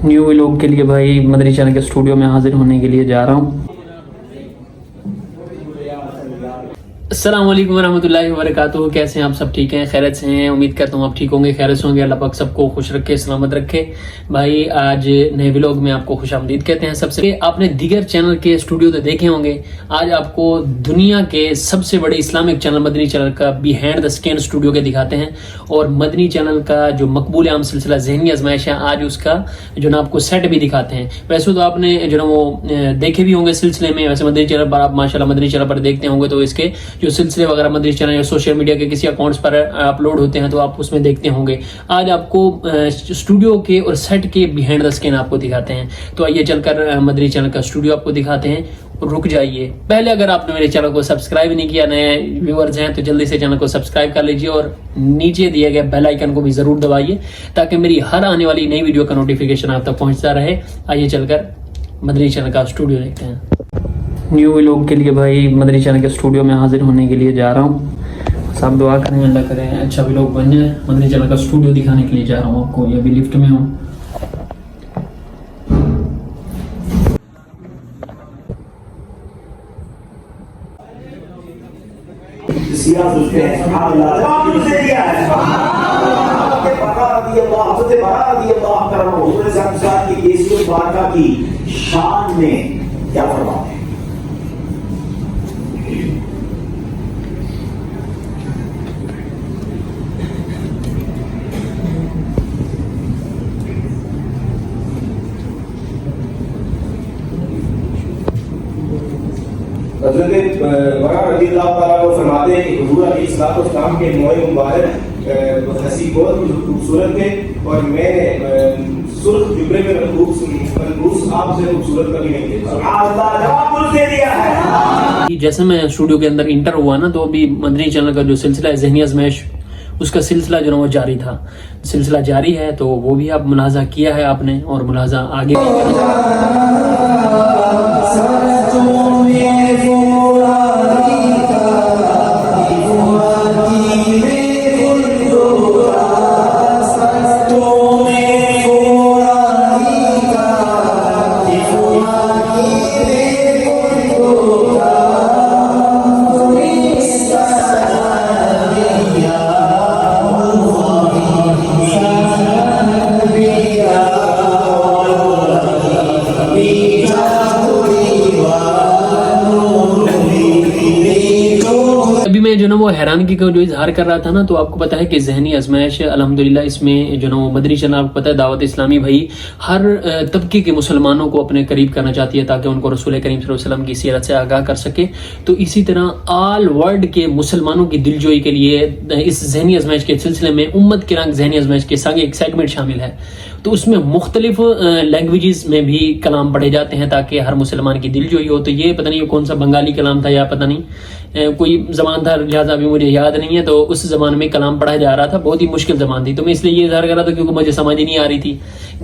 New vlog के लिए भाई मदरी चैनल के स्टूडियो में हाजिर होने के लिए जा रहा हूँ। अस्सलाम वालेकुम रहमतुल्लाहि व बरकातुहू। कैसे हैं आप सब? ठीक हैं, खैरियत से हैं? उम्मीद करता हूँ आप ठीक होंगे, खैरियत से होंगे। अल्लाह पाक सबको खुश रखे, सलामत रखे। भाई आज नए व्लॉग में आपको खुशामदीद कहते हैं। सबसे आपने दीगर चैनल के स्टूडियो तो देखे होंगे, आज आपको दुनिया के सबसे बड़े इस्लामिक चैनल मदनी चैनल का बिहाइंड द स्क्रीन स्टूडियो के दिखाते हैं। और मदनी चैनल का जो मकबूल आम सिलसिला ज़हनी आजमाइश है, आज उसका जो ना आपको सेट भी दिखाते हैं। वैसे तो आपने जो ना वो देखे भी होंगे सिलसिले में, वैसे मदनी चैनल पर आप माशाल्लाह मदनी चैनल पर देखते होंगे तो इसके जो सिलसिले वगैरह मदनी चैनल या सोशल मीडिया के किसी अकाउंट्स पर अपलोड होते हैं तो आप उसमें देखते होंगे। आज आपको स्टूडियो के और सेट के बिहाइंड द स्क्रीन आपको दिखाते हैं। तो आइए चलकर मदनी चैनल का स्टूडियो आपको दिखाते हैं। और रुक जाइए, पहले अगर आपने मेरे चैनल को सब्सक्राइब नहीं किया, नए व्यूअर्स हैं तो जल्दी से चैनल को सब्सक्राइब कर लीजिए और नीचे दिए गए बेल आइकन को भी जरूर दबाइए ताकि मेरी हर आने वाली नई वीडियो का नोटिफिकेशन आप तक पहुंचता रहे। आइए चलकर मदनी चैनल का स्टूडियो देखते हैं। न्यू व्लॉग के लिए भाई मदनी चैनल के स्टूडियो में हाजिर होने के लिए जा रहा हूँ। सब दुआ करें, अल्लाह करें अच्छा व्लॉग बन जाए। मदनी चैनल का स्टूडियो दिखाने के लिए जा रहा हूँ आपको। ये अभी लिफ्ट में हूँ। शान में क्या फरमाते हैं? हज़रत बरा रज़ियल्लाहु तआला को फरमाते हैं कि हुजूर अलैहिस्सलाम के मोए मुबारक हंसी बहुत खूबसूरत थे और मैंने सुर्ख जुबरे में मनबूस आपसे खूबसूरत कभी नहीं देखा। अल्लाह जवाब दे दिया है। जैसे मैं स्टूडियो के अंदर इंटर हुआ ना, तो अभी मदनी चैनल का जो सिलसिला है ज़हनी आजमाइश, उसका सिलसिला जो ना वो जारी था। सिलसिला जारी है तो वो भी आप मुलाजा किया है आपने और मुलाजा आगे भी जो ना वो हैरानगी का जो इजहार कर रहा था ना, तो आपको पता है कि ज़हनी आजमाइश अल्हम्दुलिल्लाह इसमें जो ना वो मदनी चैनल आपको पता है दावत इस्लामी भाई हर तबके के मुसलमानों को अपने करीब करना चाहती है ताकि उनको रसूल करीम सल्लल्लाहु अलैहि वसल्लम की सीरत से आगाह कर सके। तो इसी तरह ऑल वर्ल्ड के मुसलमानों की दिलजोई के लिए इस ज़हनी आजमाइश के सिलसिले में उम्मत के रंग ज़हनी आजमाइश के संग एक सेगमेंट शामिल है। तो उसमें मुख्तलिफ लैंग्वेजेस में भी कलाम पढ़े जाते हैं ताकि हर मुसलमान की दिलजोई हो। तो ये पता नहीं कौन सा बंगाली कलाम था या पता नहीं कोई ज़बान था, लिहाजा अभी मुझे याद नहीं है। तो उस ज़बान में कलाम पढ़ा जा रहा था, बहुत ही मुश्किल ज़बान थी। तो मैं इसलिए ये इज़हार कर रहा था क्योंकि मुझे समझ ही नहीं आ रही थी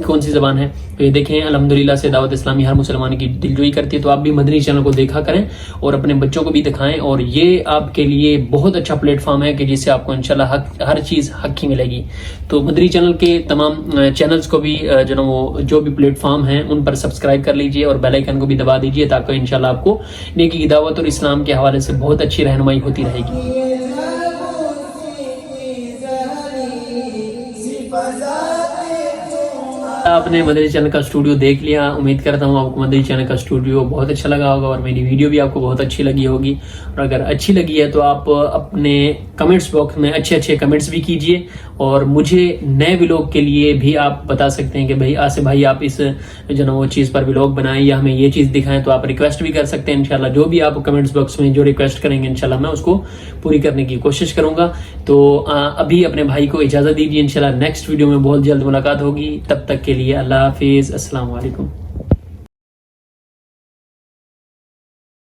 कौन सी ज़बान है। तो ये देखें अल्हम्दुलिल्लाह से दावत इस्लामी हर मुसलमान की दिलजोई करती है। तो आप भी मदनी चैनल को देखा करें और अपने बच्चों को भी दिखाएं। और ये आपके लिए बहुत अच्छा प्लेटफॉर्म है कि जिससे आपको इंशाल्लाह हर चीज़ हक की मिलेगी। तो मदनी चैनल के तमाम चैनल्स को भी जो ना वो जो भी प्लेटफॉर्म है उन पर सब्सक्राइब कर लीजिए और बेल आइकन को भी दबा दीजिए ताकि इंशाल्लाह आपको नेकी की दावत और इस्लाम के हवाले से बहुत अच्छी रहनुमाई होती रहेगी। आपने मदनी चैनल का स्टूडियो देख लिया। उम्मीद करता हूँ आपको मदनी चैनल का स्टूडियो बहुत अच्छा लगा होगा और मेरी वीडियो भी आपको बहुत अच्छी लगी होगी। और अगर अच्छी लगी है तो आप अपने कमेंट्स बॉक्स में अच्छे अच्छे कमेंट्स भी कीजिए और मुझे नए व्लॉग के लिए भी आप बता सकते हैं कि भाई आसिफ भाई आप इस जो ना वो चीज़ पर व्लॉग बनाएं या हमें ये चीज़ दिखाएं। तो आप रिक्वेस्ट भी कर सकते हैं। इंशाल्लाह जो भी आप कमेंट्स बॉक्स में जो रिक्वेस्ट करेंगे इंशाल्लाह मैं उसको पूरी करने की कोशिश करूंगा। तो अभी अपने भाई को इजाज़त दीजिए। इंशाल्लाह नेक्स्ट वीडियो में बहुत जल्द मुलाकात होगी। तब तक के लिए अल्लाह हाफिज़, अस्सलाम वालेकुम।